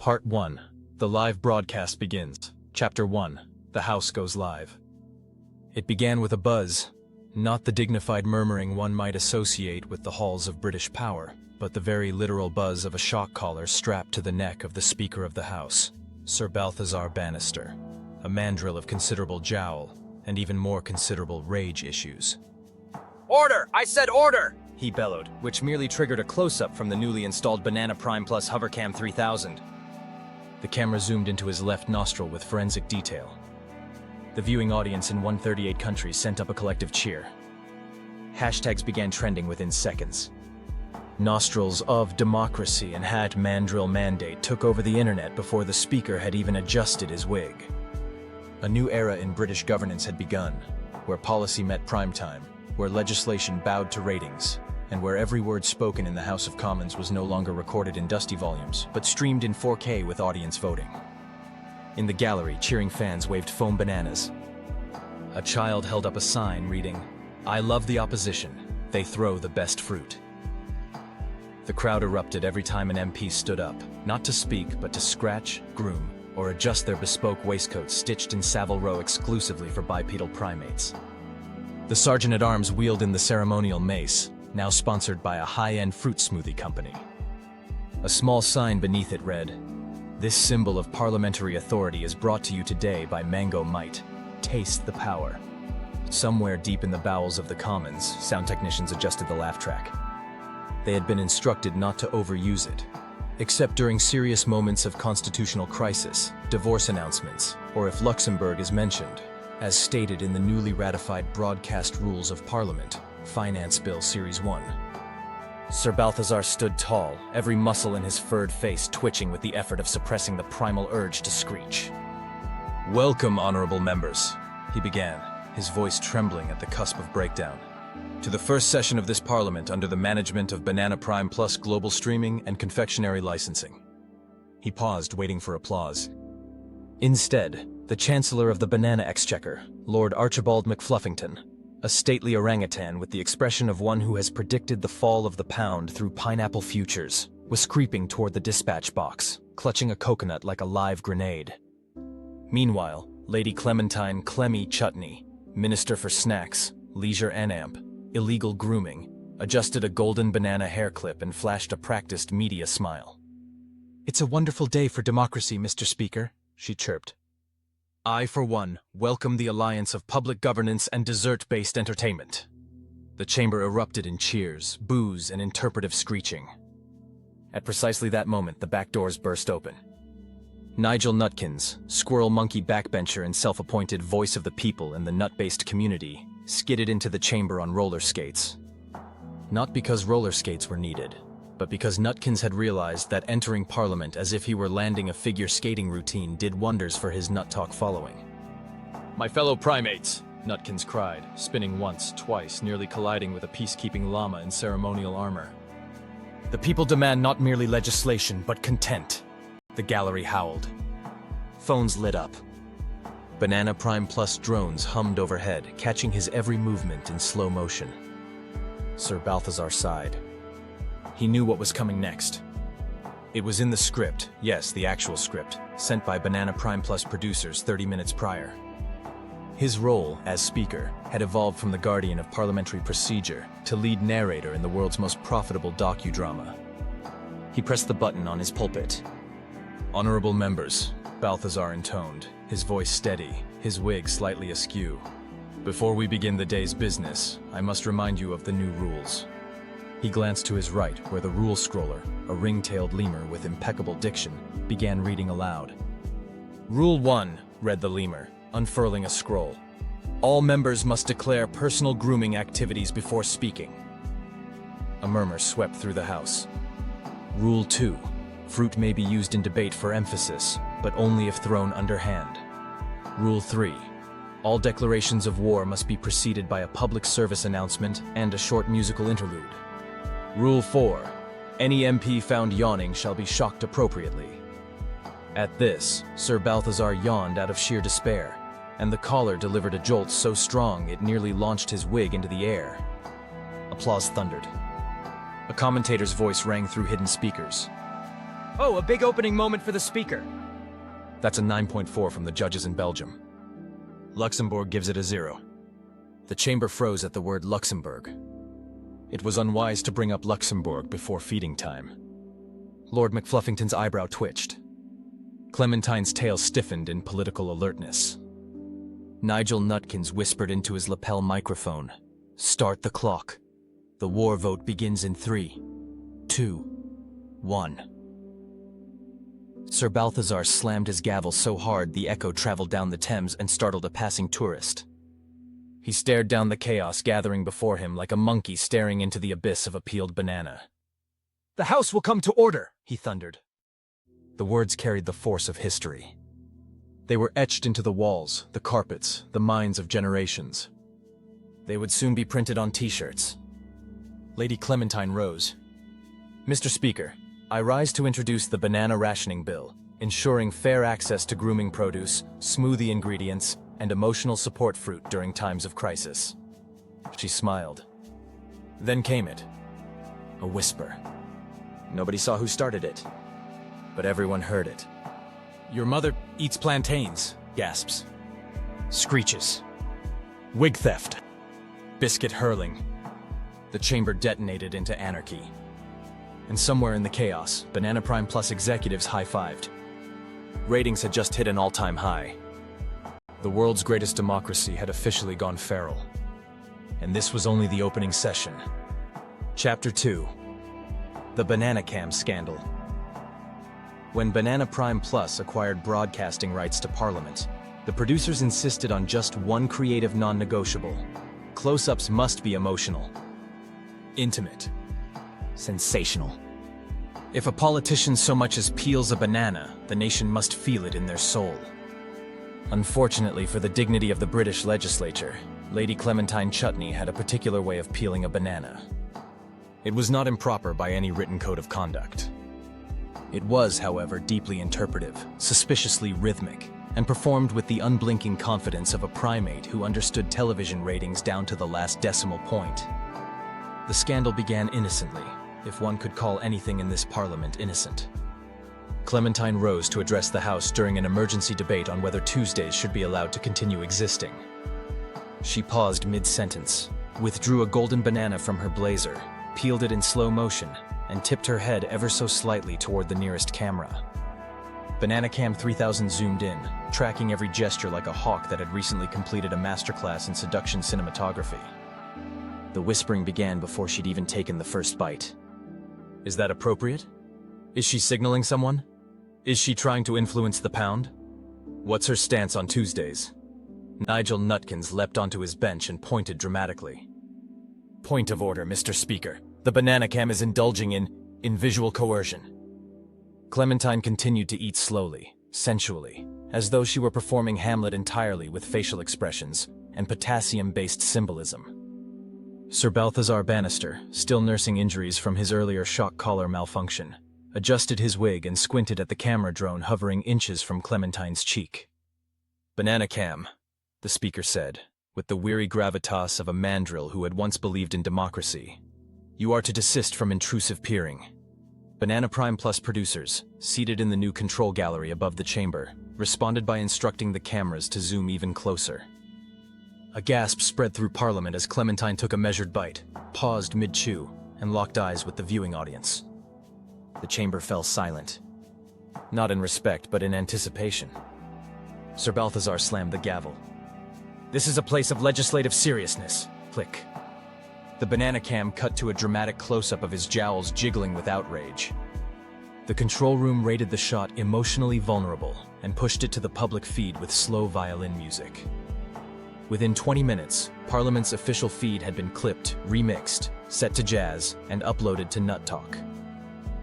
Part 1. The live broadcast begins. Chapter 1. The House goes live. It began with a buzz, not the dignified murmuring one might associate with the halls of British power, but the very literal buzz of a shock collar strapped to the neck of the Speaker of the House, Sir Balthazar Bannister, a mandrill of considerable jowl and even more considerable rage issues. "Order! I said order!" He bellowed, which merely triggered a close-up from the newly installed Banana Prime Plus Hovercam 3000. The camera zoomed into his left nostril with forensic detail. The viewing audience in 138 countries sent up a collective cheer. Hashtags began trending within seconds. Nostrils of democracy and hat mandrill mandate took over the internet before the speaker had even adjusted his wig. A new era in British governance had begun, where policy met prime time, where legislation bowed to ratings, and where every word spoken in the House of Commons was no longer recorded in dusty volumes, but streamed in 4K with audience voting. In the gallery, cheering fans waved foam bananas. A child held up a sign reading, "I love the opposition, they throw the best fruit." The crowd erupted every time an MP stood up, not to speak, but to scratch, groom, or adjust their bespoke waistcoats stitched in Savile Row exclusively for bipedal primates. The Sergeant-at-Arms wheeled in the ceremonial mace, now sponsored by a high-end fruit smoothie company. A small sign beneath it read, "This symbol of parliamentary authority is brought to you today by Mango Might. Taste the power." Somewhere deep in the bowels of the Commons, sound technicians adjusted the laugh track. They had been instructed not to overuse it, except during serious moments of constitutional crisis, divorce announcements, or if Luxembourg is mentioned, as stated in the newly ratified Broadcast Rules of Parliament, Finance Bill Series 1. Sir Balthazar stood tall, every muscle in his furred face twitching with the effort of suppressing the primal urge to screech. "Welcome, honorable members," he began, his voice trembling at the cusp of breakdown, "to the first session of this Parliament under the management of Banana Prime Plus global streaming and confectionery licensing." He paused, waiting for applause. Instead, the Chancellor of the Banana Exchequer, Lord Archibald McFluffington, a stately orangutan with the expression of one who has predicted the fall of the pound through pineapple futures, was creeping toward the dispatch box, clutching a coconut like a live grenade. Meanwhile, Lady Clementine Clemmy Chutney, Minister for Snacks, Leisure and Amp, Illegal Grooming, adjusted a golden banana hair clip and flashed a practiced media smile. "It's a wonderful day for democracy, Mr. Speaker," she chirped. "I, for one, welcome the alliance of public governance and dessert-based entertainment." The chamber erupted in cheers, boos, and interpretive screeching. At precisely that moment, the back doors burst open. Nigel Nutkins, squirrel monkey backbencher and self-appointed voice of the people and the nut-based community, skidded into the chamber on roller skates. Not because roller skates were needed, but because Nutkins had realized that entering Parliament as if he were landing a figure skating routine did wonders for his nut talk following. "My fellow primates," Nutkins cried, spinning once, twice, nearly colliding with a peacekeeping llama in ceremonial armor. "The people demand not merely legislation, but content," the gallery howled. Phones lit up. Banana Prime Plus drones hummed overhead, catching his every movement in slow motion. Sir Balthazar sighed. He knew what was coming next. It was in the script, yes, the actual script, sent by Banana Prime Plus producers 30 minutes prior. His role, as Speaker, had evolved from the guardian of parliamentary procedure to lead narrator in the world's most profitable docudrama. He pressed the button on his pulpit. "Honorable members," Balthazar intoned, his voice steady, his wig slightly askew. "Before we begin the day's business, I must remind you of the new rules." He glanced to his right, where the rule scroller, a ring-tailed lemur with impeccable diction, began reading aloud. "Rule 1, read the lemur, unfurling a scroll. "All members must declare personal grooming activities before speaking." A murmur swept through the House. "Rule 2, fruit may be used in debate for emphasis, but only if thrown underhand." "Rule 3, all declarations of war must be preceded by a public service announcement and a short musical interlude." "Rule 4, any MP found yawning shall be shocked appropriately." At this, Sir Balthazar yawned out of sheer despair, and the collar delivered a jolt so strong it nearly launched his wig into the air. Applause thundered. A commentator's voice rang through hidden speakers. Oh, a big opening moment for the speaker. That's a 9.4 from the judges in Belgium. Luxembourg gives it a 0. The chamber froze at the word Luxembourg. It was unwise to bring up Luxembourg before feeding time. Lord McFluffington's eyebrow twitched. Clementine's tail stiffened in political alertness. Nigel Nutkins whispered into his lapel microphone, "Start the clock. The war vote begins in 3, 2, 1. Sir Balthazar slammed his gavel so hard the echo traveled down the Thames and startled a passing tourist. He stared down the chaos gathering before him like a monkey staring into the abyss of a peeled banana. "The House will come to order," he thundered. The words carried the force of history. They were etched into the walls, the carpets, the minds of generations. They would soon be printed on t-shirts. Lady Clementine rose. "Mr. Speaker, I rise to introduce the Banana Rationing Bill, ensuring fair access to grooming produce, smoothie ingredients, and emotional support fruit during times of crisis." She smiled. Then came it. A whisper. Nobody saw who started it, but everyone heard it. "Your mother eats plantains," gasps. Screeches. "Wig theft." Biscuit hurling. The chamber detonated into anarchy. And somewhere in the chaos, Banana Prime Plus executives high-fived. Ratings had just hit an all-time high. The world's greatest democracy had officially gone feral. And this was only the opening session. Chapter 2. The Banana Cam Scandal. When Banana Prime Plus acquired broadcasting rights to Parliament, the producers insisted on just one creative non-negotiable. Close-ups must be emotional, intimate, sensational. If a politician so much as peels a banana, the nation must feel it in their soul. Unfortunately for the dignity of the British legislature, Lady Clementine Chutney had a particular way of peeling a banana. It was not improper by any written code of conduct. It was, however, deeply interpretive, suspiciously rhythmic, and performed with the unblinking confidence of a primate who understood television ratings down to the last decimal point. The scandal began innocently, if one could call anything in this parliament innocent. Clementine rose to address the House during an emergency debate on whether Tuesdays should be allowed to continue existing. She paused mid-sentence, withdrew a golden banana from her blazer, peeled it in slow motion, and tipped her head ever so slightly toward the nearest camera. Banana Cam 3000 zoomed in, tracking every gesture like a hawk that had recently completed a masterclass in seduction cinematography. The whispering began before she'd even taken the first bite. Is that appropriate? Is she signaling someone? Is she trying to influence the pound? What's her stance on Tuesdays? Nigel Nutkins leapt onto his bench and pointed dramatically. "Point of order, Mr. Speaker. The Banana Cam is indulging in visual coercion." Clementine continued to eat slowly, sensually, as though she were performing Hamlet entirely with facial expressions and potassium-based symbolism. Sir Balthazar Bannister, still nursing injuries from his earlier shock collar malfunction, adjusted his wig and squinted at the camera drone hovering inches from Clementine's cheek. "Banana Cam," the speaker said, with the weary gravitas of a mandrill who had once believed in democracy. "You are to desist from intrusive peering." Banana Prime Plus producers, seated in the new control gallery above the chamber, responded by instructing the cameras to zoom even closer. A gasp spread through Parliament as Clementine took a measured bite, paused mid-chew, and locked eyes with the viewing audience. The chamber fell silent. Not in respect, but in anticipation. Sir Balthazar slammed the gavel. "This is a place of legislative seriousness." Click. The Banana Cam cut to a dramatic close-up of his jowls jiggling with outrage. The control room rated the shot emotionally vulnerable and pushed it to the public feed with slow violin music. Within 20 minutes, Parliament's official feed had been clipped, remixed, set to jazz, and uploaded to Nut Talk.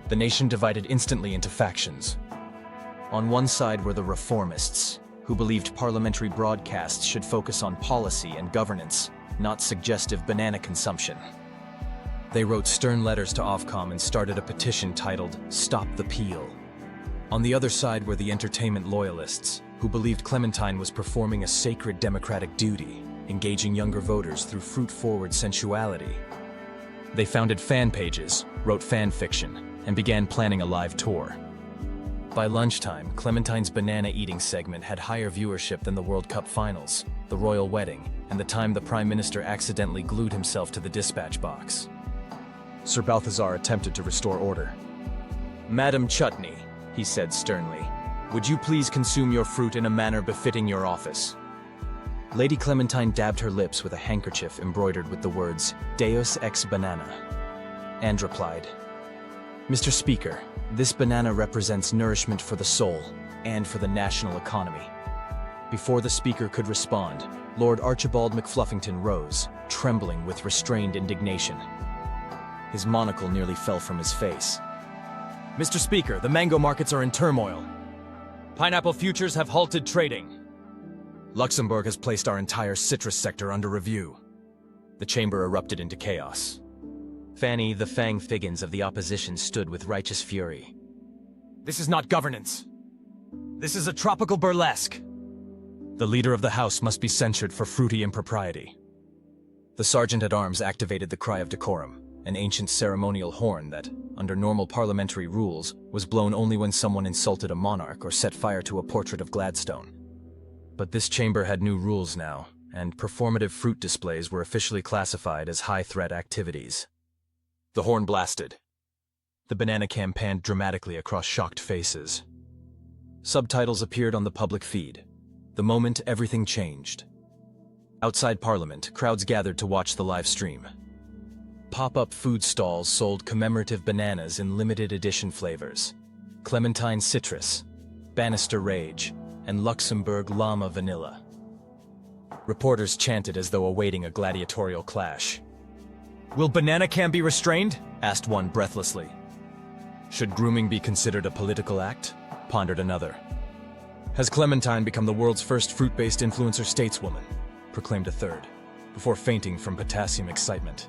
The nation divided instantly into factions. On one side were the reformists, who believed parliamentary broadcasts should focus on policy and governance, not suggestive banana consumption. They wrote stern letters to Ofcom and started a petition titled "Stop the Peel." On the other side were the entertainment loyalists, who believed Clementine was performing a sacred democratic duty, engaging younger voters through fruit-forward sensuality. They founded fan pages, wrote fan fiction, and began planning a live tour. By lunchtime, Clementine's banana eating segment had higher viewership than the World Cup finals, the royal wedding, and the time the Prime Minister accidentally glued himself to the dispatch box. Sir Balthazar attempted to restore order. "Madam Chutney," he said sternly, "would you please consume your fruit in a manner befitting your office?" Lady Clementine dabbed her lips with a handkerchief embroidered with the words, "Deus ex banana," and replied, "Mr. Speaker, this banana represents nourishment for the soul and for the national economy." Before the Speaker could respond, Lord Archibald McFluffington rose, trembling with restrained indignation. His monocle nearly fell from his face. "Mr. Speaker, the mango markets are in turmoil. Pineapple futures have halted trading. Luxembourg has placed our entire citrus sector under review." The chamber erupted into chaos. Fanny the Fang Figgins of the opposition stood with righteous fury. "This is not governance. This is a tropical burlesque. The leader of the House must be censured for fruity impropriety." The sergeant-at-arms activated the cry of decorum, an ancient ceremonial horn that, under normal parliamentary rules, was blown only when someone insulted a monarch or set fire to a portrait of Gladstone. But this chamber had new rules now, and performative fruit displays were officially classified as high-threat activities. The horn blasted. The banana cam panned dramatically across shocked faces. Subtitles appeared on the public feed. The moment everything changed. Outside Parliament, crowds gathered to watch the live stream. Pop-up food stalls sold commemorative bananas in limited edition flavors: Clementine Citrus, Bannister Rage, and Luxembourg Llama Vanilla. Reporters chanted as though awaiting a gladiatorial clash. "Will banana cam be restrained?" asked one breathlessly. "Should grooming be considered a political act?" pondered another. "Has Clementine become the world's first fruit-based influencer stateswoman?" proclaimed a third, before fainting from potassium excitement.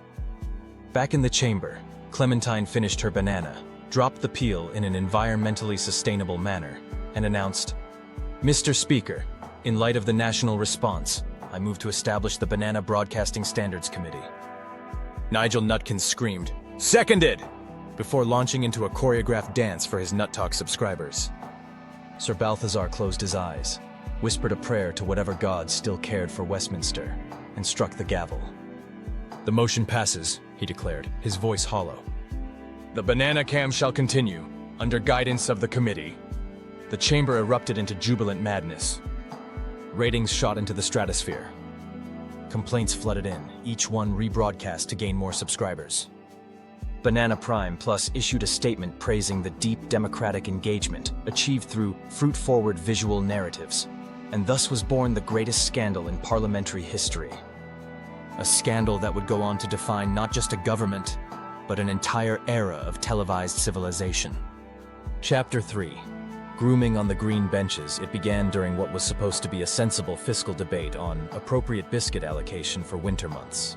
Back in the chamber, Clementine finished her banana, dropped the peel in an environmentally sustainable manner, and announced, "Mr. Speaker, in light of the national response, I move to establish the Banana Broadcasting Standards Committee." Nigel Nutkins screamed, "Seconded!" before launching into a choreographed dance for his Nut Talk subscribers. Sir Balthazar closed his eyes, whispered a prayer to whatever god still cared for Westminster, and struck the gavel. "The motion passes," he declared, his voice hollow. "The banana cam shall continue, under guidance of the committee." The chamber erupted into jubilant madness. Ratings shot into the stratosphere. Complaints flooded in, each one rebroadcast to gain more subscribers. Banana Prime Plus issued a statement praising the deep democratic engagement achieved through fruit-forward visual narratives, and thus was born the greatest scandal in parliamentary history. A scandal that would go on to define not just a government, but an entire era of televised civilization. Chapter 3. Grooming on the green benches. It began during what was supposed to be a sensible fiscal debate on appropriate biscuit allocation for winter months.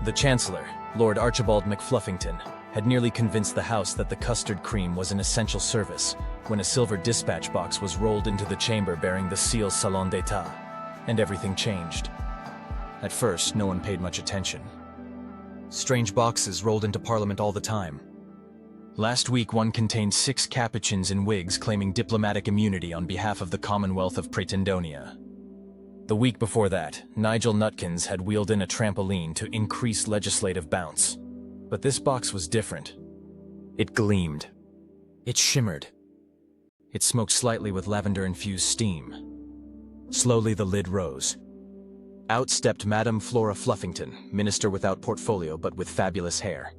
The Chancellor, Lord Archibald McFluffington, had nearly convinced the House that the custard cream was an essential service when a silver dispatch box was rolled into the chamber bearing the seal Salon d'Etat, and everything changed. At first, no one paid much attention. Strange boxes rolled into Parliament all the time. Last week, one contained 6 capuchins in wigs claiming diplomatic immunity on behalf of the Commonwealth of Pretendonia. The week before that, Nigel Nutkins had wheeled in a trampoline to increase legislative bounce. But this box was different. It gleamed. It shimmered. It smoked slightly with lavender-infused steam. Slowly the lid rose. Out stepped Madame Flora Fluffington, minister without portfolio but with fabulous hair.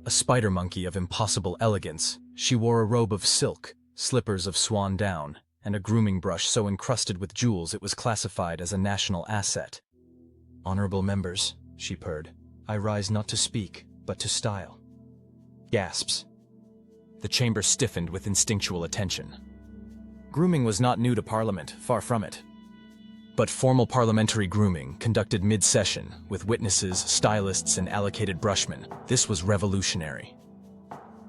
A spider monkey of impossible elegance, she wore a robe of silk, slippers of swan down, and a grooming brush so encrusted with jewels it was classified as a national asset. "Honorable members," she purred, "I rise not to speak, but to style." Gasps. The chamber stiffened with instinctual attention. Grooming was not new to Parliament, far from it. But formal parliamentary grooming, conducted mid-session, with witnesses, stylists, and allocated brushmen, this was revolutionary.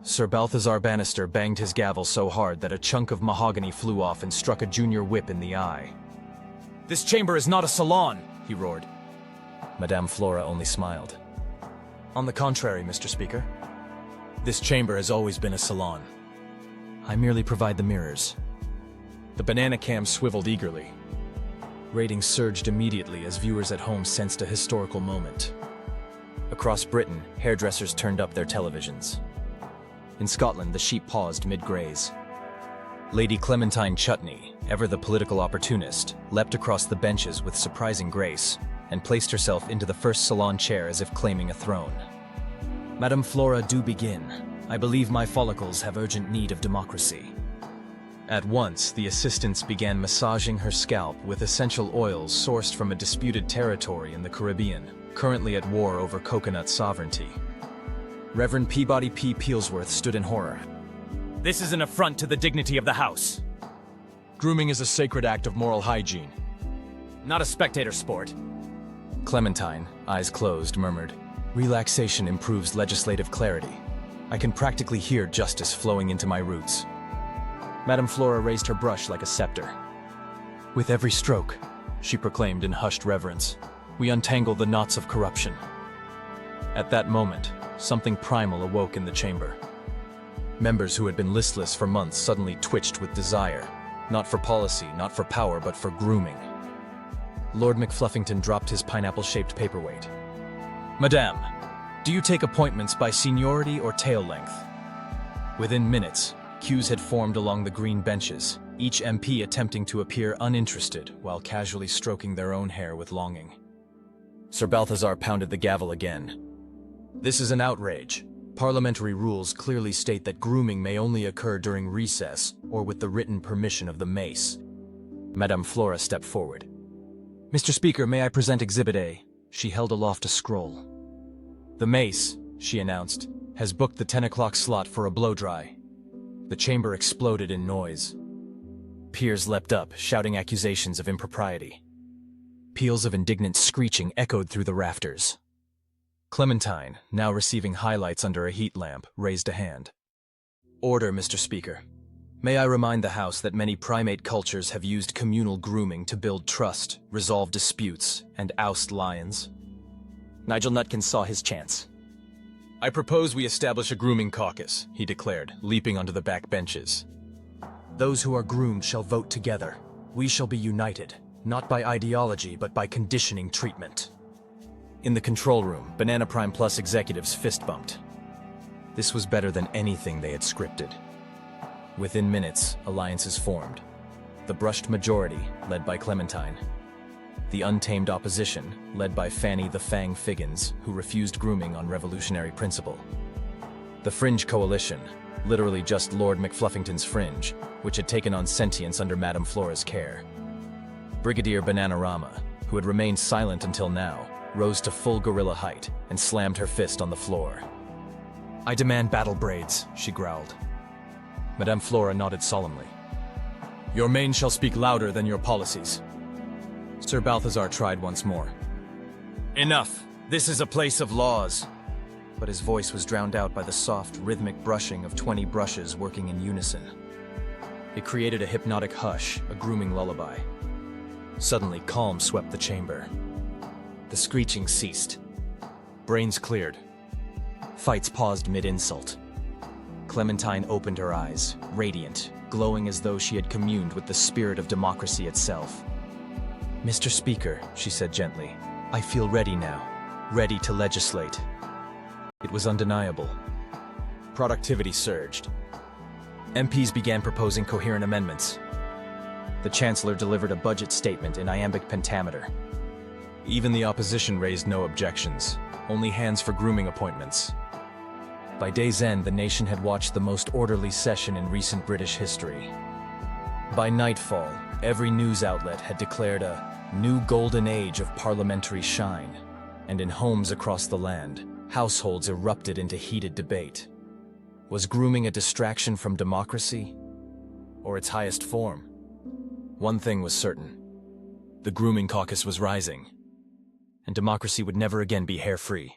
Sir Balthazar Bannister banged his gavel so hard that a chunk of mahogany flew off and struck a junior whip in the eye. "This chamber is not a salon," he roared. Madame Flora only smiled. "On the contrary, Mr. Speaker. This chamber has always been a salon." I merely provide the mirrors. The banana cam swiveled eagerly. Ratings surged immediately as viewers at home sensed a historical moment. Across Britain, hairdressers turned up their televisions. In Scotland, the sheep paused mid-graze. Lady Clementine Chutney, ever the political opportunist, leapt across the benches with surprising grace and placed herself into the first salon chair as if claiming a throne. Madame Flora, do begin. I believe my follicles have urgent need of democracy. At once, the assistants began massaging her scalp with essential oils sourced from a disputed territory in the Caribbean, currently at war over coconut sovereignty. Reverend Peabody P. Peelsworth stood in horror. This is an affront to the dignity of the House. Grooming is a sacred act of moral hygiene. Not a spectator sport. Clementine, eyes closed, murmured, "Relaxation improves legislative clarity. I can practically hear justice flowing into my roots." Madame Flora raised her brush like a scepter. "With every stroke," she proclaimed in hushed reverence, "we untangle the knots of corruption." At that moment, something primal awoke in the chamber. Members who had been listless for months suddenly twitched with desire, not for policy, not for power, but for grooming. Lord McFluffington dropped his pineapple-shaped paperweight. "Madame, do you take appointments by seniority or tail length?" Within minutes, queues had formed along the green benches, each MP attempting to appear uninterested while casually stroking their own hair with longing. Sir Balthazar pounded the gavel again. "This is an outrage. Parliamentary rules clearly state that grooming may only occur during recess or with the written permission of the mace." Madame Flora stepped forward. "Mr. Speaker, may I present Exhibit A?" She held aloft a scroll. "The mace," she announced, "has booked the 10 o'clock slot for a blow-dry." The chamber exploded in noise. Peers leapt up, shouting accusations of impropriety. Peals of indignant screeching echoed through the rafters. Clementine, now receiving highlights under a heat lamp, raised a hand. "Order, Mr. Speaker. May I remind the House that many primate cultures have used communal grooming to build trust, resolve disputes, and oust lions?" Nigel Nutkin saw his chance. "I propose we establish a grooming caucus," he declared, leaping onto the backbenches. "Those who are groomed shall vote together. We shall be united, not by ideology, but by conditioning treatment." In the control room, Banana Prime Plus executives fist-bumped. This was better than anything they had scripted. Within minutes, alliances formed. The brushed majority, led by Clementine. The untamed opposition, led by Fanny the Fang Figgins, who refused grooming on revolutionary principle. The fringe coalition, literally just Lord McFluffington's fringe, which had taken on sentience under Madame Flora's care. Brigadier Bananarama, who had remained silent until now, rose to full gorilla height and slammed her fist on the floor. "I demand battle braids," she growled. Madame Flora nodded solemnly. "Your mane shall speak louder than your policies." Sir Balthazar tried once more. "Enough! This is a place of laws!" But his voice was drowned out by the soft, rhythmic brushing of 20 brushes working in unison. It created a hypnotic hush, a grooming lullaby. Suddenly, calm swept the chamber. The screeching ceased. Brains cleared. Fights paused mid-insult. Clementine opened her eyes, radiant, glowing as though she had communed with the spirit of democracy itself. "Mr. Speaker," she said gently, "I feel ready now, ready to legislate." It was undeniable. Productivity surged. MPs began proposing coherent amendments. The Chancellor delivered a budget statement in iambic pentameter. Even the opposition raised no objections, only hands for grooming appointments. By day's end, the nation had watched the most orderly session in recent British history. By nightfall, every news outlet had declared a new golden age of parliamentary shine, and in homes across the land, households erupted into heated debate. Was grooming a distraction from democracy, or its highest form? One thing was certain. The grooming caucus was rising, and democracy would never again be hair-free.